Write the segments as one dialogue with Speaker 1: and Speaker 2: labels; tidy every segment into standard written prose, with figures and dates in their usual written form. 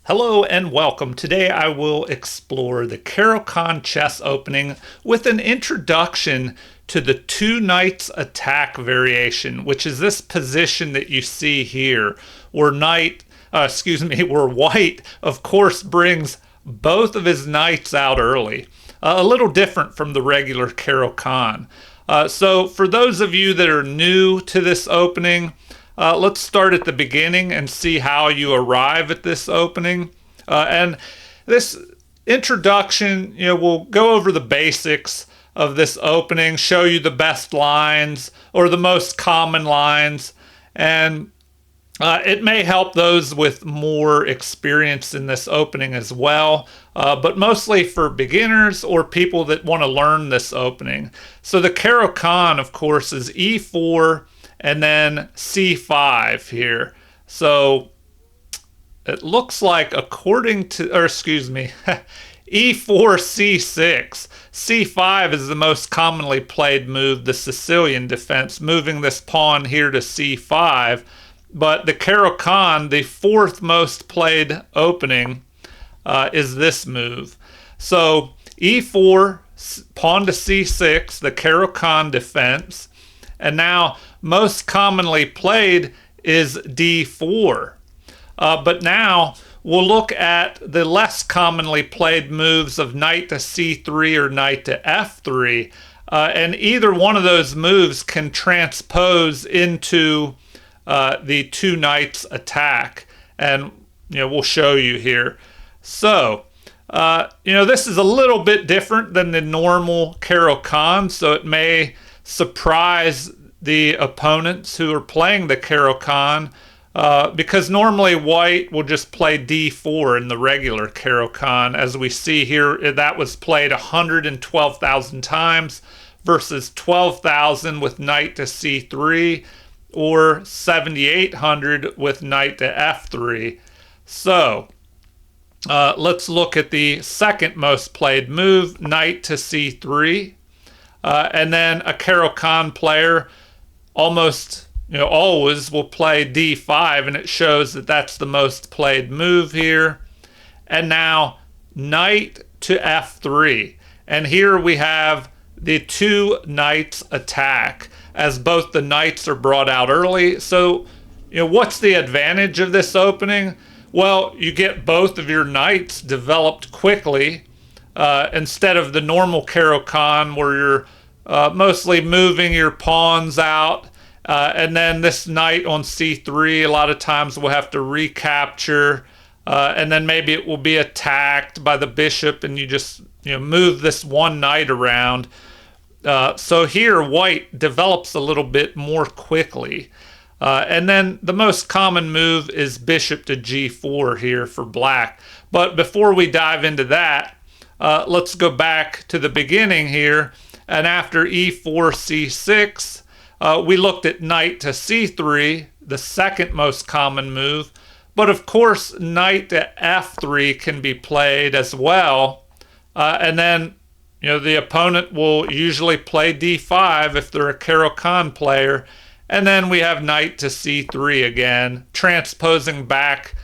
Speaker 1: Hello and welcome. Today I will explore the Caro-Kann chess opening with an introduction to the two knights attack variation, which is this position that you see here, where where white, of course, brings both of his knights out early. A little different from the regular Caro-Kann. So for those of you that are new to this opening, let's start at the beginning and see how you arrive at this opening. And this introduction, we'll go over the basics of this opening, show you the best lines or the most common lines, and it may help those with more experience in this opening as well, but mostly for beginners or people that want to learn this opening. So the Caro-Kann, of course, is e4 and then c5 here. So it looks like e4 c6. c5 is the most commonly played move, the Sicilian defense, moving this pawn here to c5. But the Caro-Kann, the fourth most played opening, is this move. So e4, pawn to c6, the Caro-Kann defense. And now most commonly played is d4. But now we'll look at the less commonly played moves of knight to c3 or knight to f3. And either one of those moves can transpose into the two knights attack. And we'll show you here. So this is a little bit different than the normal Caro-Kann, so it may surprise the opponents who are playing the Caro-Kann, because normally white will just play d4 in the regular Caro-Kann. As we see here, that was played 112,000 times versus 12,000 with knight to c3 or 7,800 with knight to f3. So let's look at the second most played move, knight to c3. And then a Caro-Kann player almost always will play d5, and it shows that that's the most played move here. And now knight to f3. And here we have the two knights attack, as both the knights are brought out early. So, what's the advantage of this opening? Well, you get both of your knights developed quickly, instead of the normal Caro-Kann where you're mostly moving your pawns out. And then this knight on c3, a lot of times we'll have to recapture, and then maybe it will be attacked by the bishop, and you just move this one knight around. So here white develops a little bit more quickly. And then the most common move is bishop to g4 here for black. But before we dive into that, let's go back to the beginning here. And after e4 c6, we looked at knight to c3, the second most common move. But of course, knight to f3 can be played as well. And then, the opponent will usually play d5 if they're a Caro-Kann player. And then we have knight to c3 again, transposing back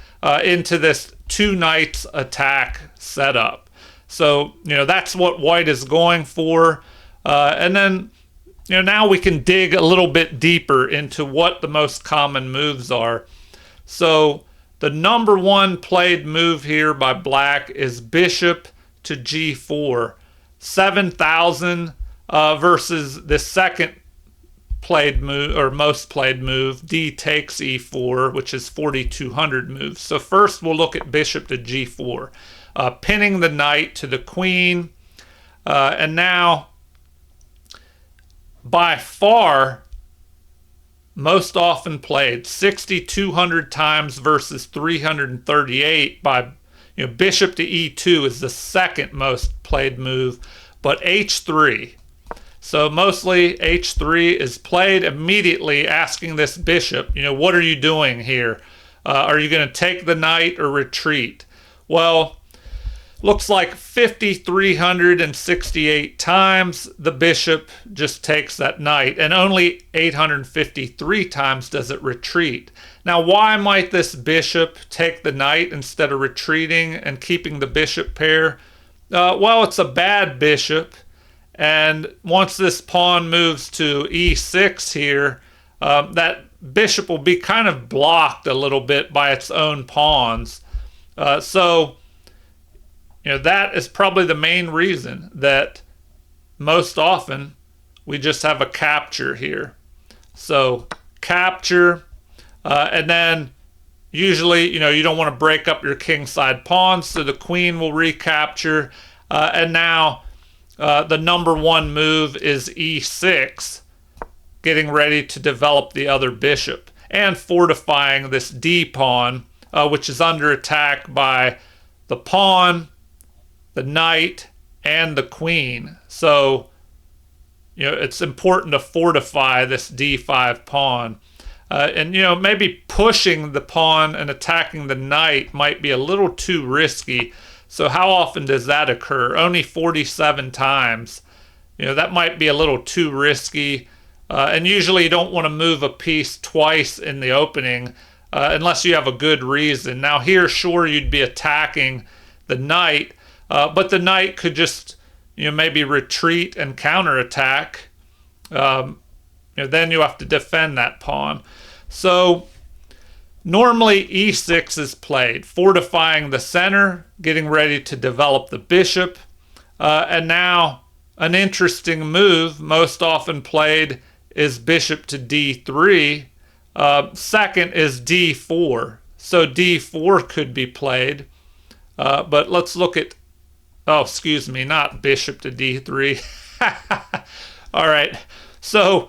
Speaker 1: into this two knights attack setup. So, that's what white is going for. And then, now we can dig a little bit deeper into what the most common moves are. So the number one played move here by black is bishop to g4. 7,000 versus the second played move or most played move, d takes e4, which is 4,200 moves. So first we'll look at bishop to g4, pinning the knight to the queen. And now, by far most often played, 6,200 times versus 338 by bishop to e2 is the second most played move, but h3. So mostly h3 is played immediately, asking this bishop, what are you doing here? Are you going to take the knight or retreat? Well, Looks like 5,368 times the bishop just takes that knight, and only 853 times does it retreat. Now, why might this bishop take the knight instead of retreating and keeping the bishop pair? Well, it's a bad bishop, and once this pawn moves to e6 here, that bishop will be kind of blocked a little bit by its own pawns. So that is probably the main reason that most often we just have a capture here. So capture, and then usually, you don't want to break up your kingside pawns, so the queen will recapture. And now the number one move is e6, getting ready to develop the other bishop and fortifying this d pawn, which is under attack by the pawn, the knight, and the queen. So, it's important to fortify this d5 pawn. And, maybe pushing the pawn and attacking the knight might be a little too risky. So how often does that occur? Only 47 times. That might be a little too risky. And usually you don't want to move a piece twice in the opening unless you have a good reason. Now here, sure, you'd be attacking the knight, but the knight could just, maybe retreat and counterattack. Then you have to defend that pawn. So normally e6 is played, fortifying the center, getting ready to develop the bishop. And now an interesting move, most often played, is bishop to d3. Second is d4. So d4 could be played. But let's look at, not bishop to d3. All right. So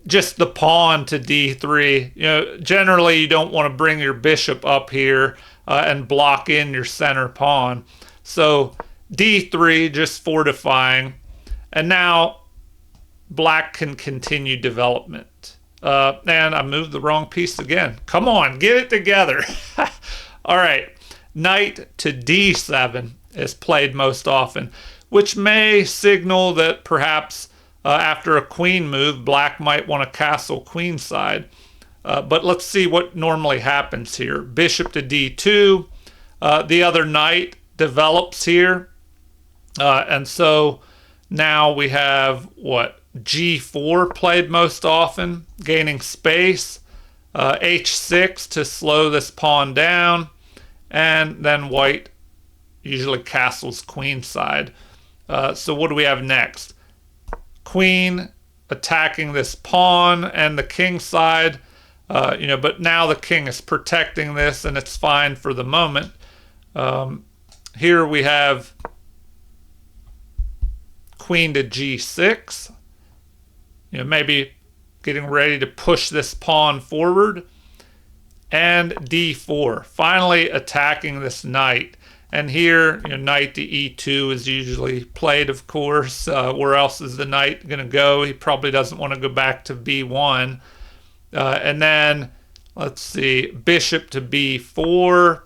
Speaker 1: just the pawn to d3. Generally you don't want to bring your bishop up here and block in your center pawn. So d3, just fortifying. And now black can continue development. And I moved the wrong piece again. Come on, get it together. All right. Knight to d7 is played most often, which may signal that perhaps after a queen move, black might want to castle queenside. But let's see what normally happens here. Bishop to d2. The other knight develops here. And so now we have g4 played most often, gaining space. h6 to slow this pawn down. And then white usually castles queenside. So what do we have next? Queen attacking this pawn and the king side. But now the king is protecting this and it's fine for the moment. Here we have queen to g6. Maybe getting ready to push this pawn forward. And d4, finally attacking this knight. And here, knight to e2 is usually played, of course. Where else is the knight going to go? He probably doesn't want to go back to b1. And then, let's see, bishop to b4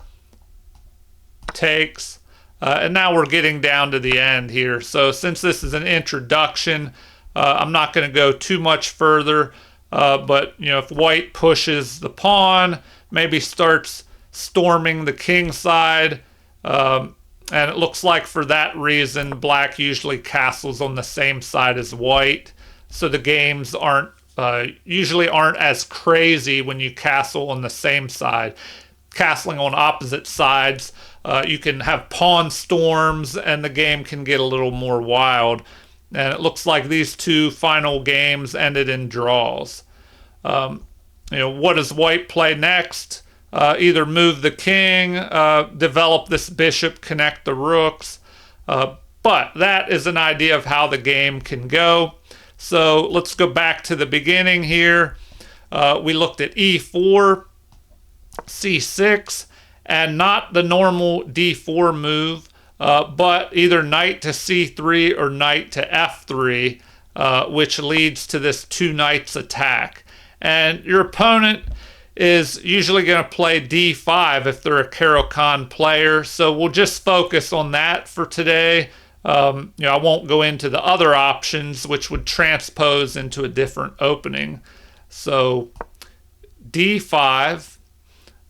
Speaker 1: takes. And now we're getting down to the end here. So since this is an introduction, I'm not going to go too much further. But, if white pushes the pawn, maybe starts storming the king side, and it looks like for that reason, black usually castles on the same side as white. So the games usually aren't as crazy when you castle on the same side. Castling on opposite sides, you can have pawn storms, and the game can get a little more wild. And it looks like these two final games ended in draws. What does white play next? Either move the king, develop this bishop, connect the rooks. But that is an idea of how the game can go. So let's go back to the beginning here. We looked at e4, c6, and not the normal d4 move, but either knight to c3 or knight to f3, which leads to this two knights attack. And your opponent is usually going to play d5 if they're a Caro-Kann player. So we'll just focus on that for today. I won't go into the other options, which would transpose into a different opening. So d5,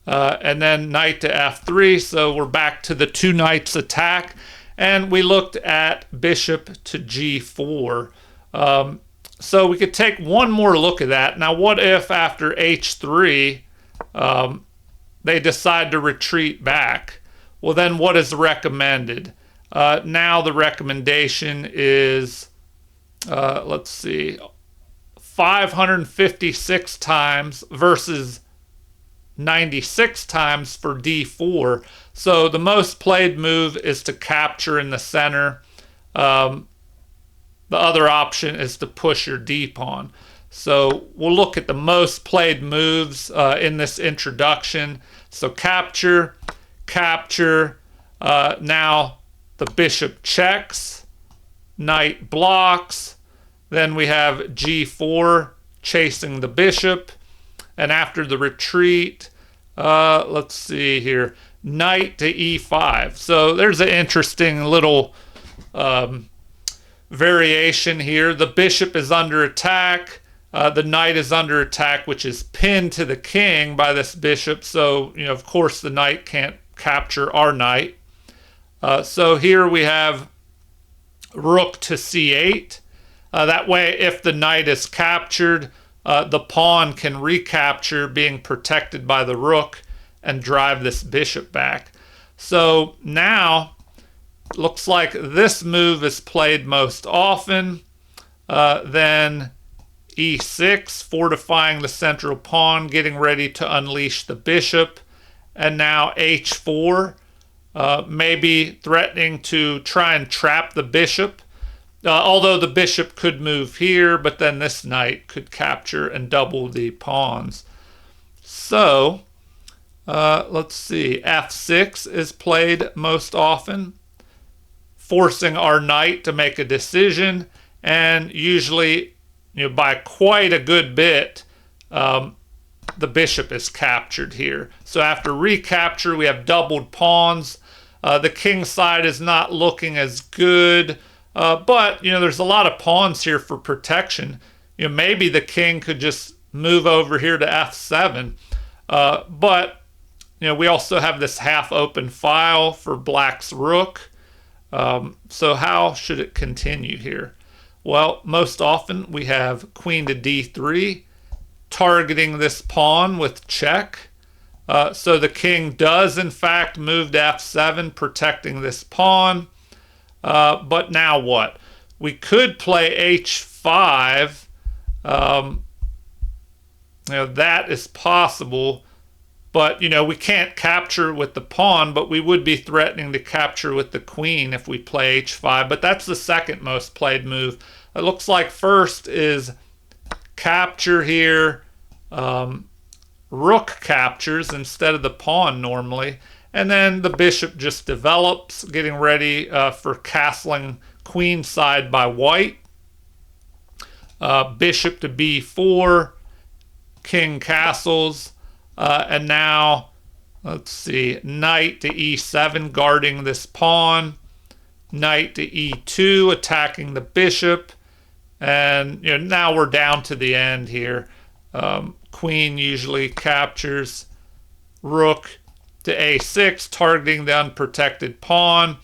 Speaker 1: and then knight to f3. So we're back to the two knights attack. And we looked at bishop to g4. So we could take one more look at that. Now, what if after h3 they decide to retreat back? Well, then what is recommended? Now the recommendation is, let's see, 556 times versus 96 times for d4. So the most played move is to capture in the center. The other option is to push your d-pawn. So we'll look at the most played moves in this introduction. So capture, capture. Now the bishop checks, knight blocks. Then we have g4 chasing the bishop. And after the retreat, let's see here, knight to e5. So there's an interesting little variation here. The bishop is under attack. The knight is under attack, which is pinned to the king by this bishop. So, of course, the knight can't capture our knight. So here we have rook to c8. That way, if the knight is captured, the pawn can recapture, being protected by the rook, and drive this bishop back. So now looks like this move is played most often. Then e6, fortifying the central pawn, getting ready to unleash the bishop. And now h4, maybe threatening to try and trap the bishop. Although the bishop could move here, but then this knight could capture and double the pawns. So let's see, f6 is played most often, forcing our knight to make a decision, and usually, by quite a good bit, the bishop is captured here. So after recapture, we have doubled pawns. The king side is not looking as good, but there's a lot of pawns here for protection. Maybe the king could just move over here to f7, but we also have this half-open file for black's rook. So how should it continue here? Well, most often we have queen to d3, targeting this pawn with check. So the king does, in fact, move to f7, protecting this pawn. But now what? We could play h5. That is possible. But, we can't capture with the pawn, but we would be threatening to capture with the queen if we play h5. But that's the second most played move. It looks like first is capture here. Rook captures instead of the pawn normally. And then the bishop just develops, getting ready for castling queen side by white. Bishop to b4. King castles. And now, let's see, knight to e7, guarding this pawn. Knight to e2, attacking the bishop. And now we're down to the end here. Queen usually captures. Rook to a6, targeting the unprotected pawn.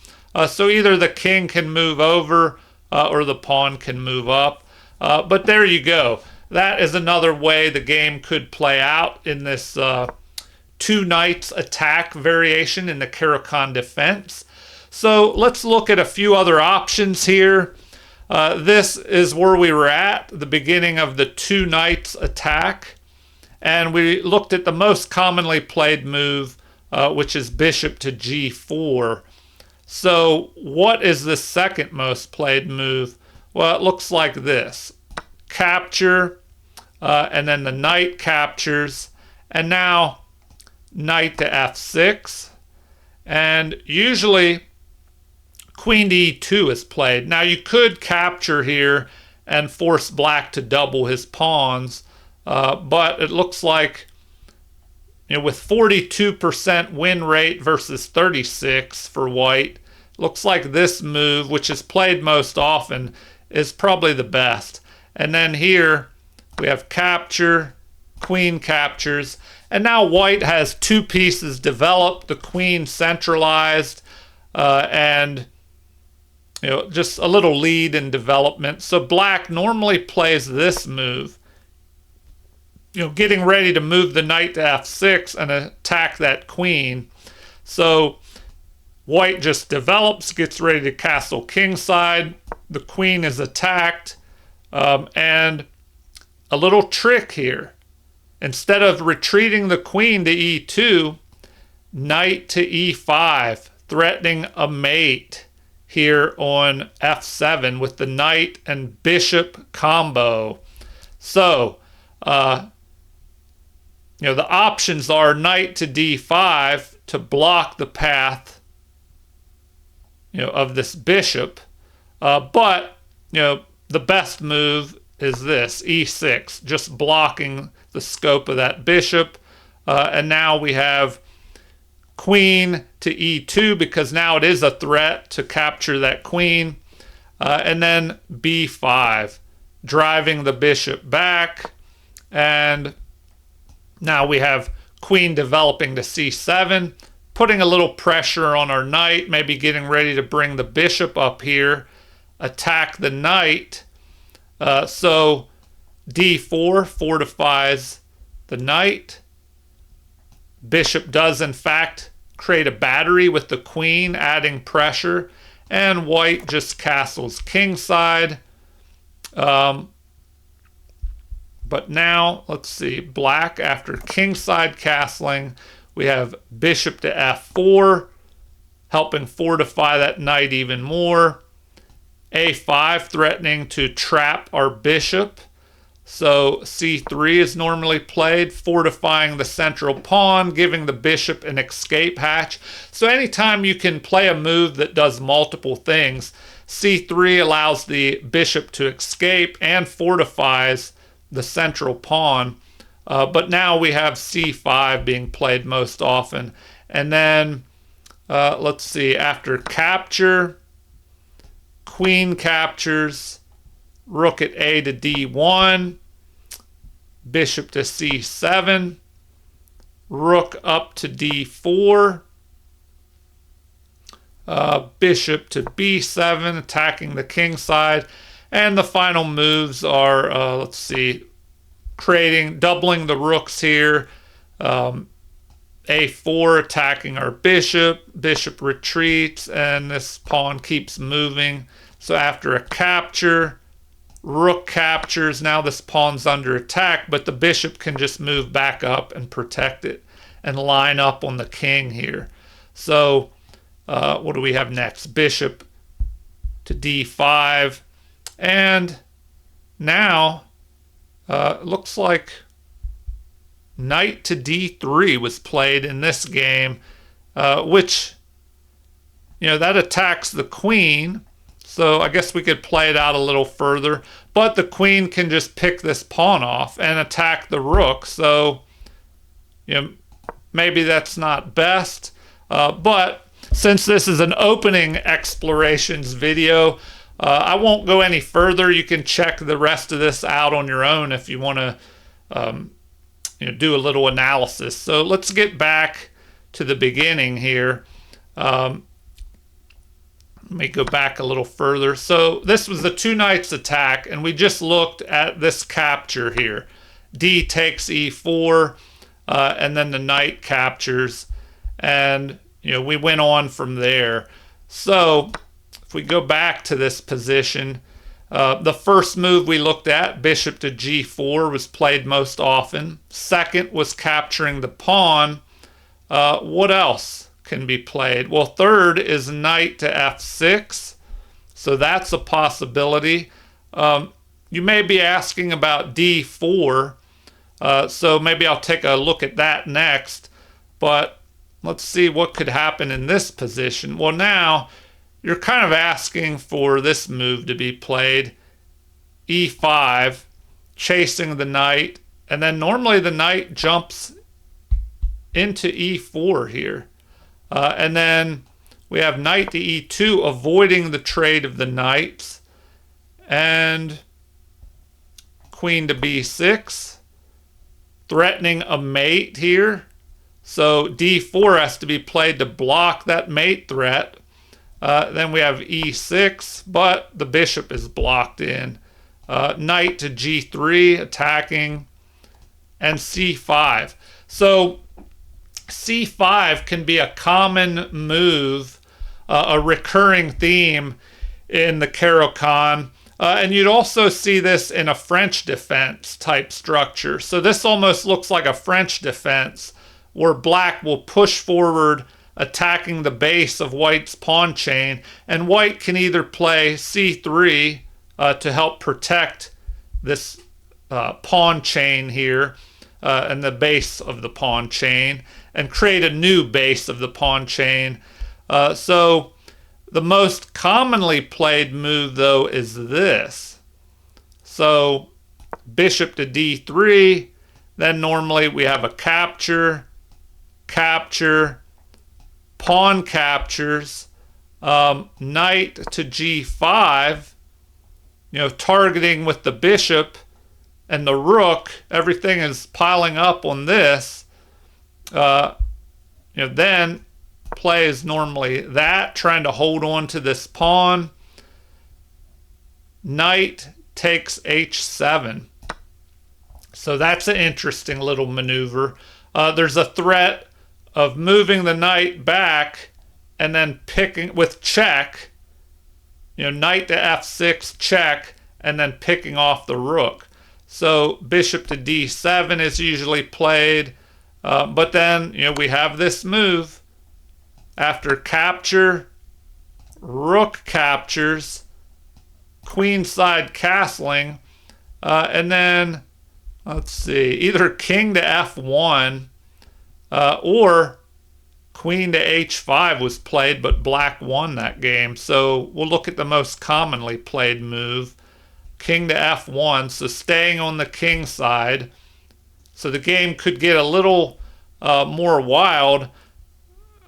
Speaker 1: So either the king can move over or the pawn can move up. But there you go. That is another way the game could play out in this two knights attack variation in the Caro-Kann defense. So let's look at a few other options here. This is where we were at the beginning of the two knights attack. And we looked at the most commonly played move, which is bishop to g4. So what is the second most played move? Well, it looks like this. Capture, and then the knight captures, and now knight to f6. And usually queen to e2 is played. Now you could capture here and force black to double his pawns, but it looks like with 42% win rate versus 36 for white, looks like this move, which is played most often, is probably the best. And then here we have capture, queen captures, and now white has two pieces developed, the queen centralized, and just a little lead in development. So black normally plays this move, getting ready to move the knight to f6 and attack that queen. So white just develops, gets ready to castle kingside. The queen is attacked, and a little trick here. Instead of retreating the queen to e2, knight to e5, threatening a mate here on f7 with the knight and bishop combo. So, the options are knight to d5 to block the path, of this bishop. But, the best move is this, e6, just blocking the scope of that bishop. And now we have queen to e2 because now it is a threat to capture that queen. And then b5, driving the bishop back. And now we have queen developing to c7, putting a little pressure on our knight, maybe getting ready to bring the bishop up here, attack the knight. So d4 fortifies the knight. Bishop does, in fact, create a battery with the queen, adding pressure. And white just castles kingside. But now, let's see, black, after kingside castling, we have bishop to f4, helping fortify that knight even more. a5, threatening to trap our bishop. So c3 is normally played, fortifying the central pawn, giving the bishop an escape hatch. So anytime you can play a move that does multiple things, c3 allows the bishop to escape and fortifies the central pawn. But now we have c5 being played most often. And then, let's see, after capture, queen captures, rook at a to d1, bishop to c7, rook up to d4, bishop to b7, attacking the king side. And the final moves are, let's see, doubling the rooks here. a4 attacking our bishop, bishop retreats, and this pawn keeps moving. So after a capture, rook captures, now this pawn's under attack, but the bishop can just move back up and protect it and line up on the king here. So what do we have next? Bishop to d5, and now looks like knight to d3 was played in this game, which, that attacks the queen. So I guess we could play it out a little further, but the queen can just pick this pawn off and attack the rook. So, maybe that's not best, but since this is an opening explorations video, I won't go any further. You can check the rest of this out on your own if you want to do a little analysis. So let's get back to the beginning here. Let me go back a little further. So this was the two knights attack, and we just looked at this capture here. D takes e4, and then the knight captures, and we went on from there. So if we go back to this position, the first move we looked at, bishop to g4, was played most often. Second was capturing the pawn. What else can be played? Well, third is knight to f6. So that's a possibility. You may be asking about d4. So maybe I'll take a look at that next. But let's see what could happen in this position. Well, now you're kind of asking for this move to be played, e5, chasing the knight, and then normally the knight jumps into e4 here. And then we have knight to e2, avoiding the trade of the knights. And queen to b6, threatening a mate here. So d4 has to be played to block that mate threat. Then we have e6, but the bishop is blocked in. Knight to g3, attacking, and c5. So c5 can be a common move, a recurring theme in the Caro-Kann. And you'd also see this in a French defense type structure. So this almost looks like a French defense where black will push forward, attacking the base of white's pawn chain, and white can either play c3 to help protect this pawn chain here and the base of the pawn chain, and create a new base of the pawn chain. So the most commonly played move, though, is this. So bishop to d3, then normally we have a capture, capture, pawn captures, knight to g5, targeting with the bishop and the rook. Everything is piling up on this. Then play is normally that, trying to hold on to this pawn. Knight takes h7. So that's an interesting little maneuver. There's a threat of moving the knight back and then picking with check, knight to f6 check, and then picking off the rook. So bishop to d7 is usually played, but then we have this move after capture, rook captures, queenside castling, and then let's see, either king to f1 or queen to h5 was played, but black won that game. So we'll look at the most commonly played move, king to f1, so staying on the king side. So the game could get a little more wild.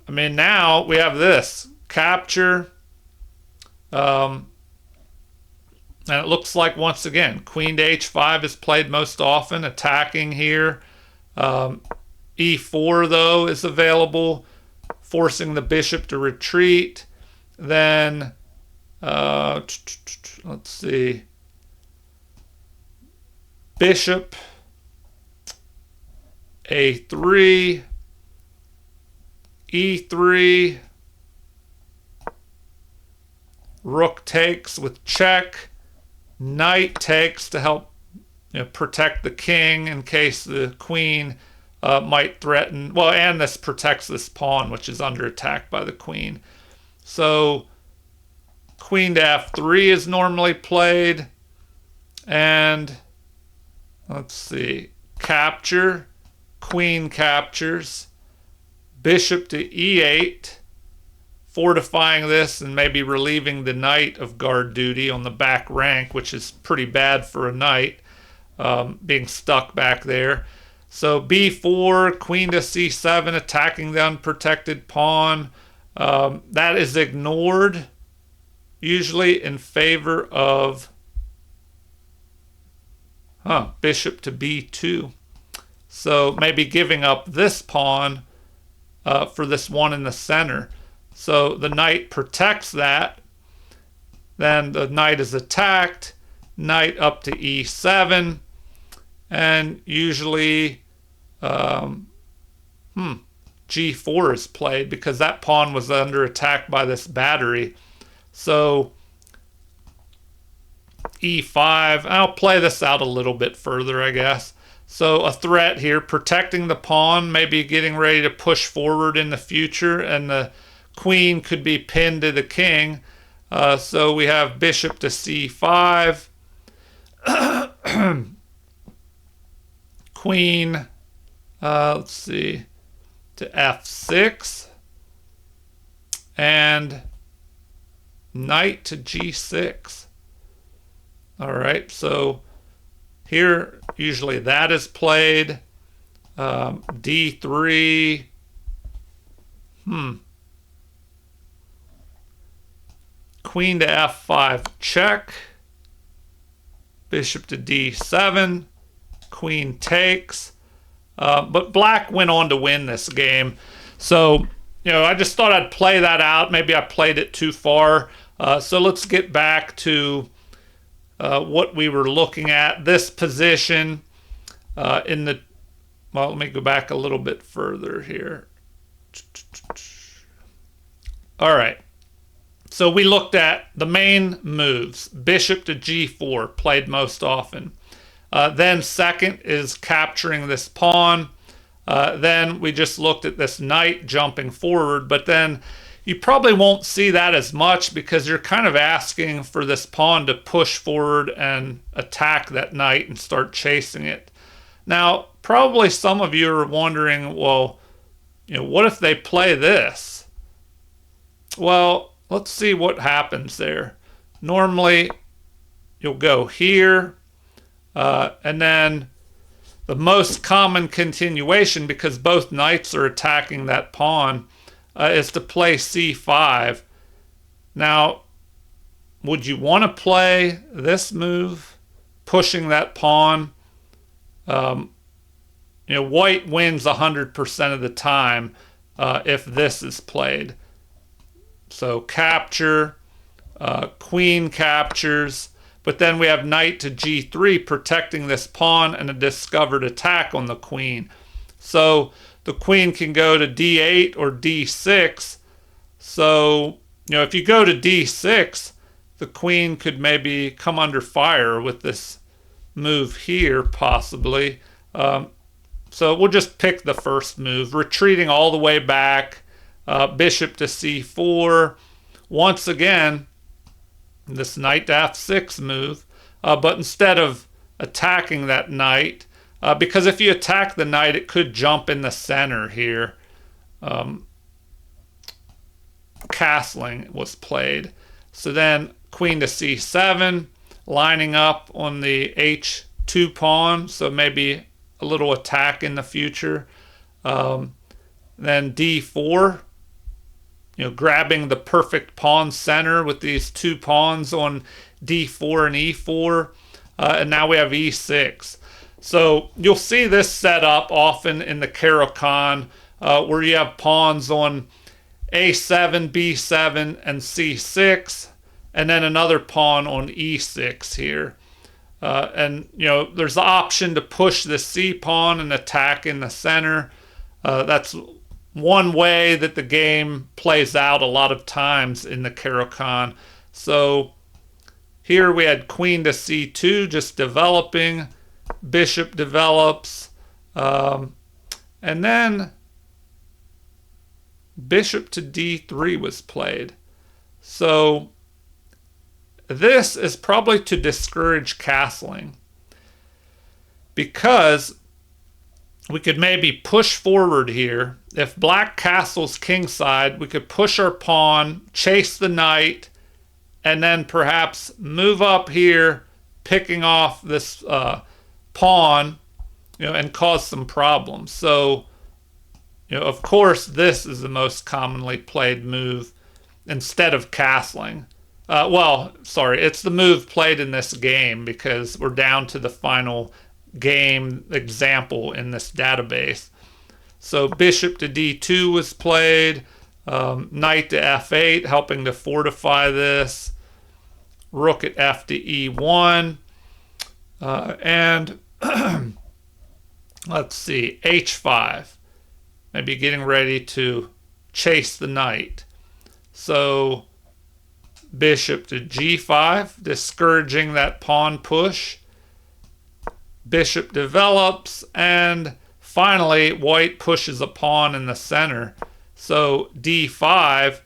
Speaker 1: I mean, now we have this capture, and it looks like, once again, queen to h5 is played most often, attacking here. E4, though, is available, forcing the bishop to retreat. Then, let's see, bishop, a3, e3, rook takes with check, knight takes to help protect the king in case the queen might threaten. Well, and this protects this pawn, which is under attack by the queen. So queen to f3 is normally played. And let's see, capture, queen captures, bishop to e8, fortifying this and maybe relieving the knight of guard duty on the back rank, which is pretty bad for a knight, being stuck back there. So b4, queen to c7, attacking the unprotected pawn. That is ignored, usually in favor of bishop to b2. So maybe giving up this pawn for this one in the center. So the knight protects that. Then the knight is attacked. Knight up to e7. And usually g4 is played because that pawn was under attack by this battery. So e5. I'll play this out a little bit further, I guess. So a threat here, protecting the pawn, maybe getting ready to push forward in the future, and the queen could be pinned to the king. So we have bishop to c5, queen, let's see, to f6, and knight to g6. All right, so here usually that is played. D3. Queen to F5 check. Bishop to D7. Queen takes. But black went on to win this game. So, I just thought I'd play that out. Maybe I played it too far. So let's get back to what we were looking at. This position in the... Well, let me go back a little bit further here. All right. So we looked at the main moves. Bishop to G4 played most often. Then second is capturing this pawn. Then we just looked at this knight jumping forward, but then you probably won't see that as much because you're kind of asking for this pawn to push forward and attack that knight and start chasing it. Now, probably some of you are wondering, well, what if they play this? Well, let's see what happens there. Normally, you'll go here, and then the most common continuation, because both knights are attacking that pawn, is to play c5. Now, would you want to play this move, pushing that pawn? White wins 100% of the time if this is played. So capture, queen captures, but then we have knight to g3 protecting this pawn and a discovered attack on the queen. So the queen can go to d8 or d6. So, if you go to d6, the queen could maybe come under fire with this move here, possibly. So we'll just pick the first move, retreating all the way back, bishop to c4. Once again, this knight to f6 move, but instead of attacking that knight, because if you attack the knight, it could jump in the center here. Castling was played. So then queen to c7, lining up on the h2 pawn, so maybe a little attack in the future. Then d4, grabbing the perfect pawn center with these two pawns on d4 and e4. And now we have e6. So you'll see this set up often in the Caro-Kann, where you have pawns on a7, b7, and c6, and then another pawn on e6 here. And there's the option to push the c pawn and attack in the center. That's one way that the game plays out a lot of times in the Caro-Kann. So here we had queen to c2 just developing, bishop develops, and then bishop to d3 was played. So this is probably to discourage castling, because we could maybe push forward here. If black castles kingside, we could push our pawn, chase the knight, and then perhaps move up here, picking off this pawn, and cause some problems. So, of course, this is the most commonly played move instead of castling. It's the move played in this game because we're down to the final game example in this database. So bishop to d2 was played, knight to f8, helping to fortify this, rook at f to e1, and let's see, h5, maybe getting ready to chase the knight. So bishop to g5, discouraging that pawn push. Bishop develops, and finally white pushes a pawn in the center. So d5,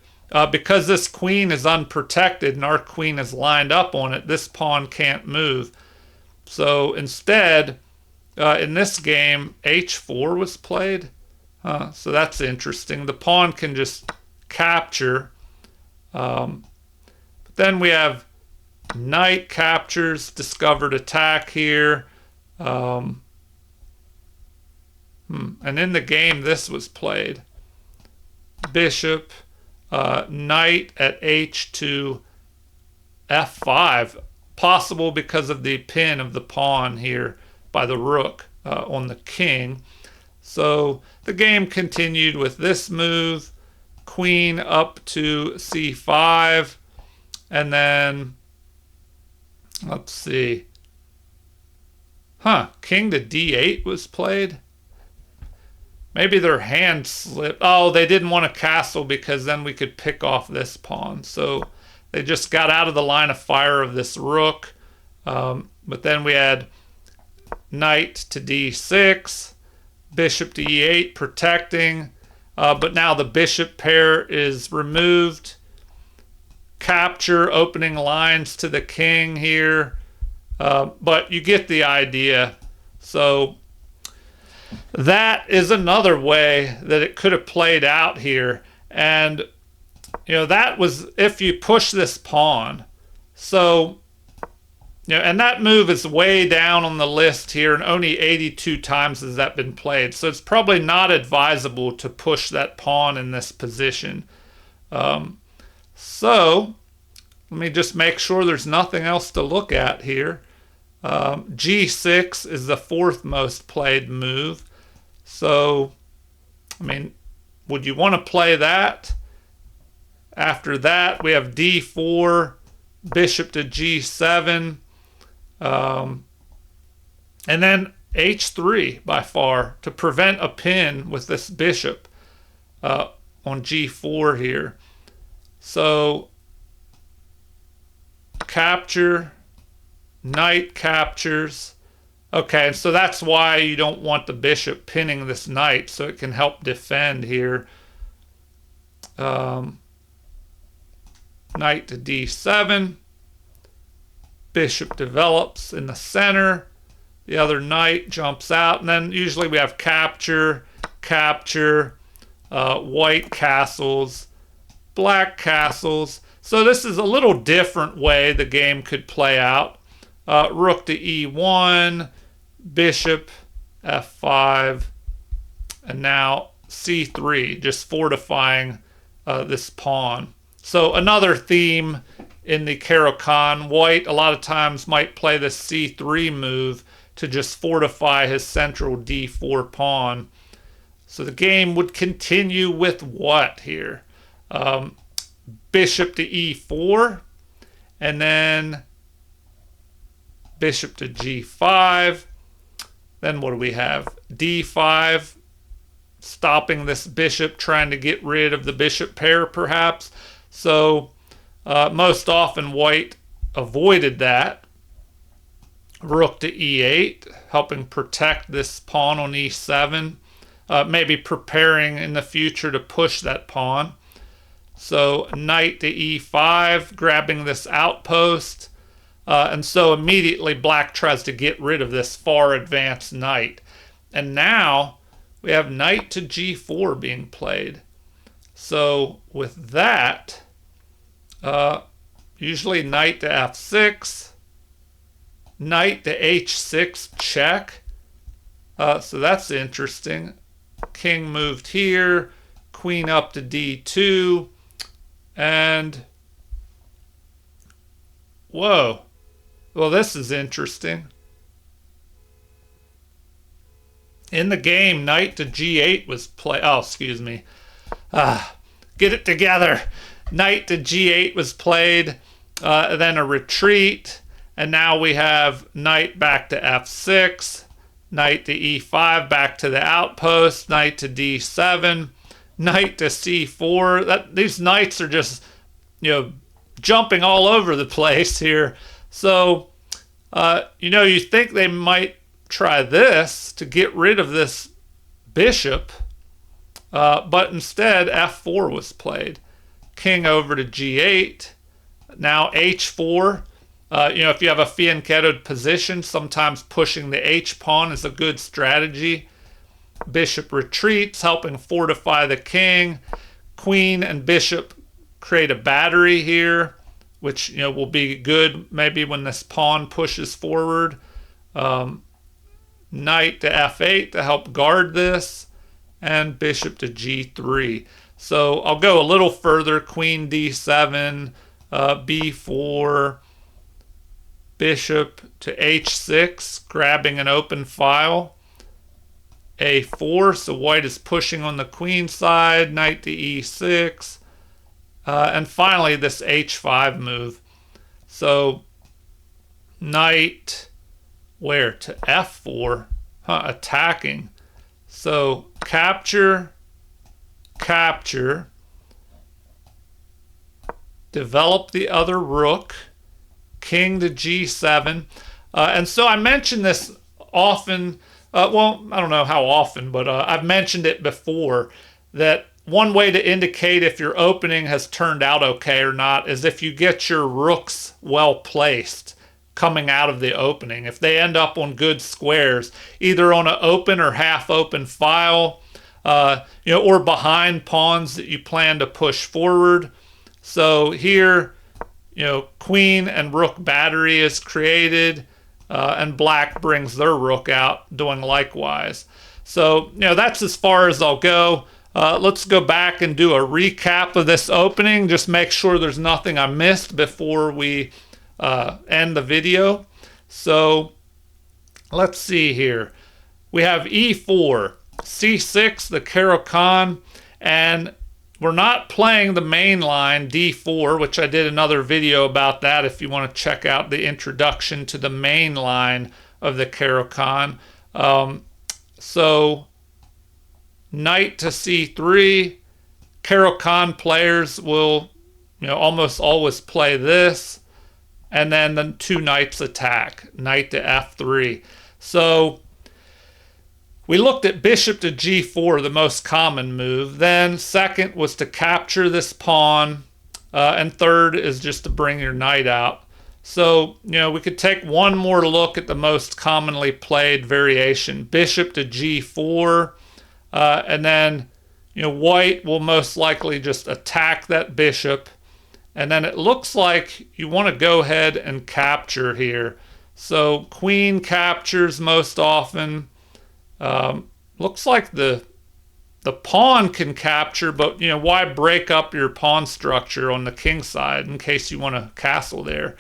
Speaker 1: because this queen is unprotected and our queen is lined up on it, this pawn can't move. So instead, in this game, h4 was played. So that's interesting. The pawn can just capture. Then we have knight captures, discovered attack here. And in the game, this was played. Bishop, knight at h to f5. Possible because of the pin of the pawn here by the rook on the king. So the game continued with this move. Queen up to c5. And then, let's see. King to d8 was played. Maybe their hand slipped. Oh, they didn't want a castle because then we could pick off this pawn. So they just got out of the line of fire of this rook. But then we had knight to d6, bishop to e8 protecting. But now the bishop pair is removed. Capture, opening lines to the king here. But you get the idea. So that is another way that it could have played out here. And, that was if you push this pawn. So, and that move is way down on the list here, and only 82 times has that been played. So it's probably not advisable to push that pawn in this position. So let me just make sure there's nothing else to look at here. G6 is the fourth most played move. So, would you want to play that? After that, we have D4, bishop to G7, and then H3 by far to prevent a pin with this bishop on G4 here. So, capture, knight captures. Okay, so that's why you don't want the bishop pinning this knight, so it can help defend here. Knight to d7. Bishop develops in the center. The other knight jumps out, and then usually we have capture, capture, white castles, black castles. So this is a little different way the game could play out. Rook to e1, bishop f5, and now c3, just fortifying this pawn. So another theme in the Caro-Kann, white a lot of times might play the c3 move to just fortify his central d4 pawn. So the game would continue with what here? Bishop to e4, and then bishop to g5. Then what do we have? d5, stopping this bishop, trying to get rid of the bishop pair perhaps. So most often white avoided that. Rook to e8, helping protect this pawn on e7. Maybe preparing in the future to push that pawn. So knight to e5, grabbing this outpost. And so immediately black tries to get rid of this far advanced knight. And now we have knight to g4 being played. So with that, usually knight to f6, knight to h6 check. So that's interesting. King moved here, queen up to d2, and whoa. Well, this is interesting. In the game, knight to g8 was played. Oh, excuse me. Get it together. Knight to g8 was played, then a retreat, and now we have knight back to f6, knight to e5, back to the outpost, knight to d7, knight to c4. These knights are just, jumping all over the place here. So, you think they might try this to get rid of this bishop, but instead f4 was played. King over to g8. Now h4. If you have a fianchettoed position, sometimes pushing the h-pawn is a good strategy. Bishop retreats, helping fortify the king. Queen and bishop create a battery here, which will be good maybe when this pawn pushes forward. knight to f8 to help guard this, and bishop to g3. So I'll go a little further. Queen d7, b4, bishop to h6, grabbing an open file. a4, so white is pushing on the queen side, knight to e6, and finally this h5 move. So knight where to f4, attacking. So capture, capture, develop the other rook, king to g7. And so I mentioned this often, well, I don't know how often, but I've mentioned it before, that one way to indicate if your opening has turned out okay or not is if you get your rooks well placed coming out of the opening. If they end up on good squares, either on an open or half open file, or behind pawns that you plan to push forward. So here, queen and rook battery is created, and black brings their rook out, doing likewise. So, that's as far as I'll go. Let's go back and do a recap of this opening. Just make sure there's nothing I missed before we end the video. So let's see here. We have e4, c6, the Caro-Kann, and we're not playing the main line d4, which I did another video about that if you want to check out the introduction to the main line of the Caro-Kann. So knight to c3, Caro-Kann players will almost always play this, and then the two knights attack, knight to f3. So we looked at bishop to g4, the most common move. Then second was to capture this pawn, and third is just to bring your knight out. So, we could take one more look at the most commonly played variation, bishop to g4, and then, white will most likely just attack that bishop. And then it looks like you want to go ahead and capture here. So queen captures most often. Looks like the pawn can capture, but why break up your pawn structure on the king side in case you want to castle there?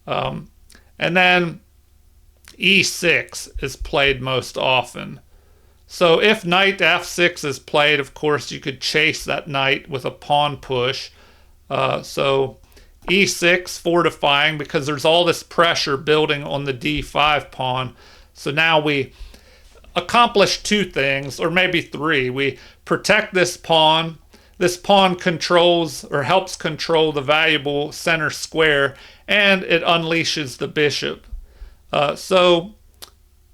Speaker 1: And then e6 is played most often. So if knight to f6 is played, of course you could chase that knight with a pawn push. So e6 fortifying because there's all this pressure building on the d5 pawn. So now we accomplish two things, or maybe three. We protect this pawn. This pawn controls or helps control the valuable center square, and it unleashes the bishop. So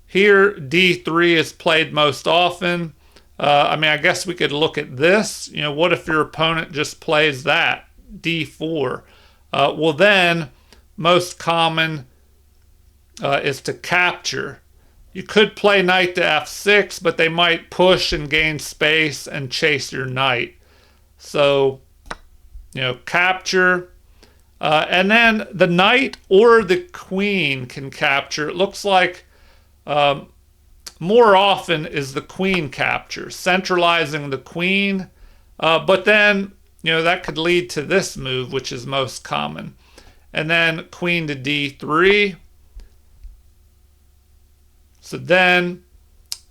Speaker 1: here d3 is played most often. I guess we could look at this. What if your opponent just plays that, d4? Well, then most common is to capture. You could play knight to f6, but they might push and gain space and chase your knight. So, capture. And then the knight or the queen can capture. It looks like more often is the queen capture, centralizing the queen. But then, that could lead to this move, which is most common. And then queen to d3. So then,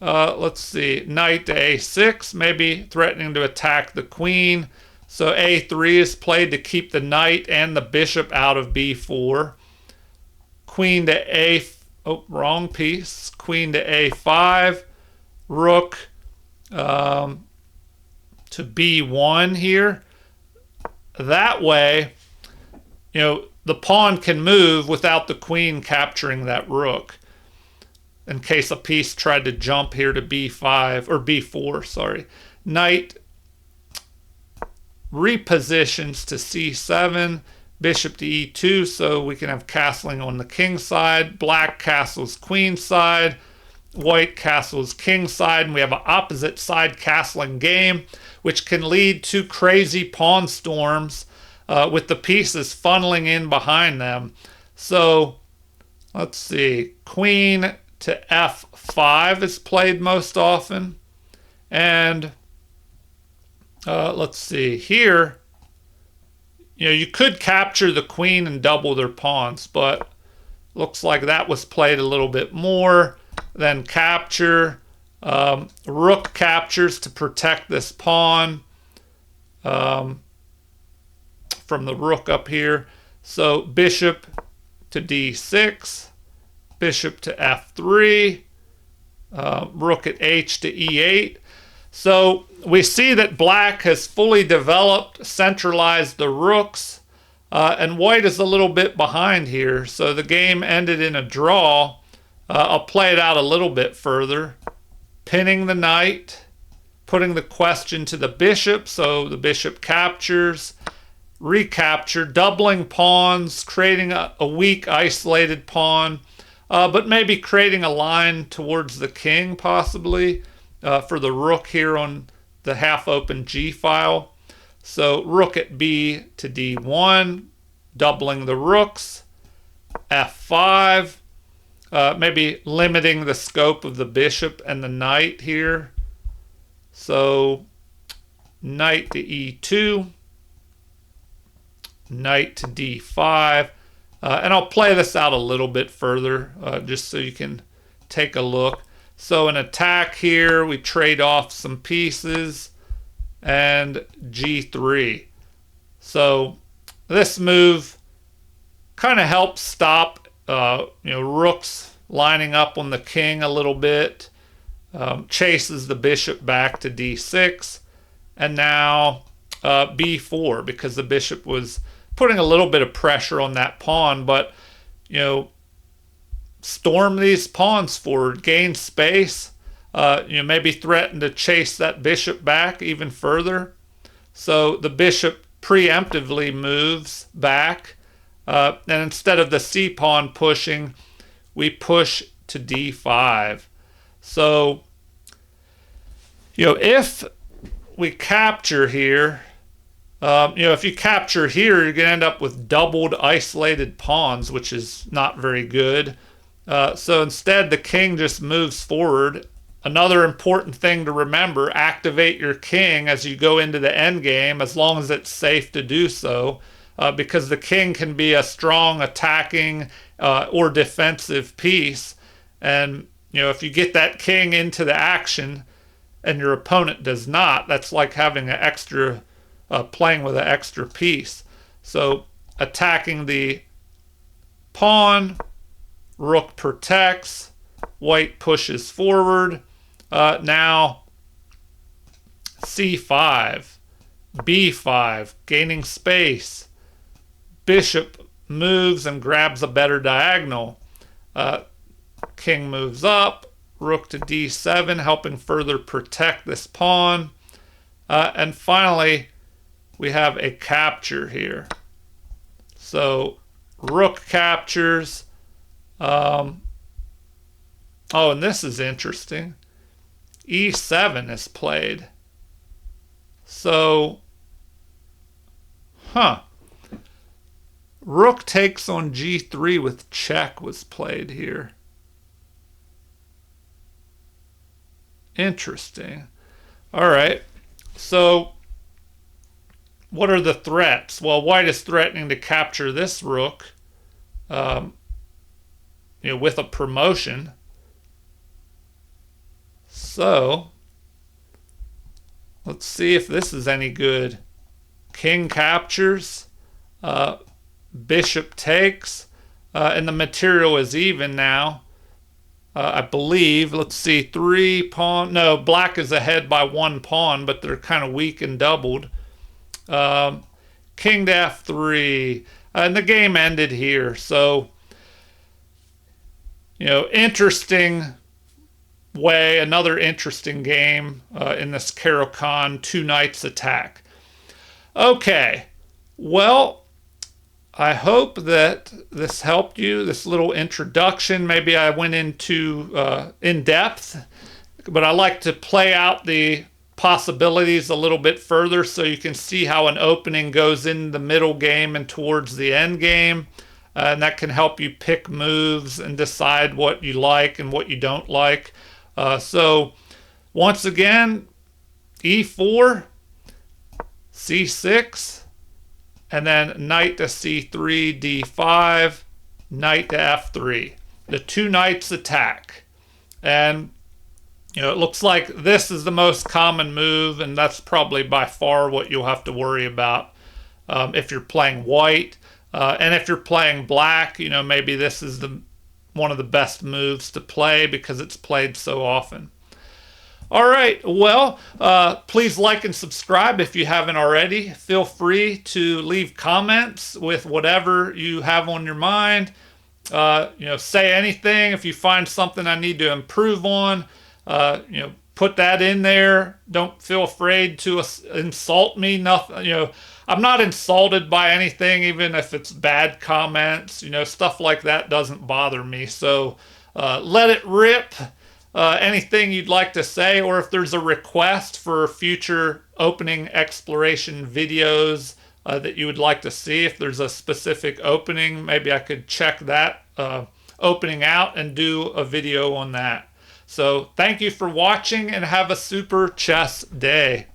Speaker 1: let's see, knight to a6, maybe threatening to attack the queen. So a3 is played to keep the knight and the bishop out of b4. Queen to wrong piece. Queen to a5. Rook to b1 here. That way, the pawn can move without the queen capturing that rook, in case a piece tried to jump here to b5 or b4, sorry. Knight repositions to c7, bishop to e2, so we can have castling on the king side. Black castles queen side, white castles king side, and we have an opposite side castling game, which can lead to crazy pawn storms with the pieces funneling in behind them. So let's see, queen to f5 is played most often. And let's see here. You could capture the queen and double their pawns, but looks like that was played a little bit more than capture. Rook captures to protect this pawn from the rook up here. So bishop to d6, bishop to f3, rook at h to e8. So we see that black has fully developed, centralized the rooks, and white is a little bit behind here. So the game ended in a draw. I'll play it out a little bit further. Pinning the knight, putting the question to the bishop, so the bishop captures, recapture, doubling pawns, creating a weak, isolated pawn, but maybe creating a line towards the king, possibly, for the rook here on the half-open G file. So rook at B to D1, doubling the rooks, F5, maybe limiting the scope of the bishop and the knight here. So knight to E2, knight to D5, and I'll play this out a little bit further just so you can take a look. So an attack here, we trade off some pieces, and G3. So this move kind of helps stop rooks lining up on the king a little bit, chases the bishop back to D6, and now B4, because the bishop was putting a little bit of pressure on that pawn, but storm these pawns forward, gain space, maybe threaten to chase that bishop back even further. So the bishop preemptively moves back, and instead of the c pawn pushing, we push to d5. So if we capture here, if you capture here, you're going to end up with doubled isolated pawns, which is not very good. So instead, the king just moves forward. Another important thing to remember, activate your king as you go into the endgame, as long as it's safe to do so, because the king can be a strong attacking or defensive piece. And if you get that king into the action and your opponent does not, that's like having an extra, playing with an extra piece. So attacking the pawn, rook protects, white pushes forward. Now c5, b5, gaining space. Bishop moves and grabs a better diagonal. King moves up, rook to d7, helping further protect this pawn. And finally, we have a capture here. So rook captures. Oh, and this is interesting. E7 is played. So, rook takes on G3 with check was played here. Interesting. All right. So, what are the threats? Well, white is threatening to capture this rook, with a promotion. So, let's see if this is any good. King captures, bishop takes, and the material is even now. I believe, let's see, 3 pawn. No, black is ahead by 1 pawn, but they're kind of weak and doubled. King to f3, and the game ended here. So, interesting way, another interesting game in this Caro-Kann 2 knights attack. Okay, well, I hope that this helped you, this little introduction. Maybe I went into in depth, but I like to play out the possibilities a little bit further so you can see how an opening goes in the middle game and towards the end game. and that can help you pick moves and decide what you like and what you don't like. So once again, e4, c6, and then knight to c3, d5, knight to f3. The two knights attack. And it looks like this is the most common move, and that's probably by far what you'll have to worry about if you're playing white. And if you're playing black, maybe this is one of the best moves to play because it's played so often. All right, well, please like and subscribe if you haven't already. Feel free to leave comments with whatever you have on your mind. Say anything. If you find something I need to improve on, put that in there. Don't feel afraid to insult me. Nothing, I'm not insulted by anything, even if it's bad comments. Stuff like that doesn't bother me. So let it rip. Anything you'd like to say, or if there's a request for future opening exploration videos that you would like to see, if there's a specific opening, maybe I could check that opening out and do a video on that. So thank you for watching and have a super chess day.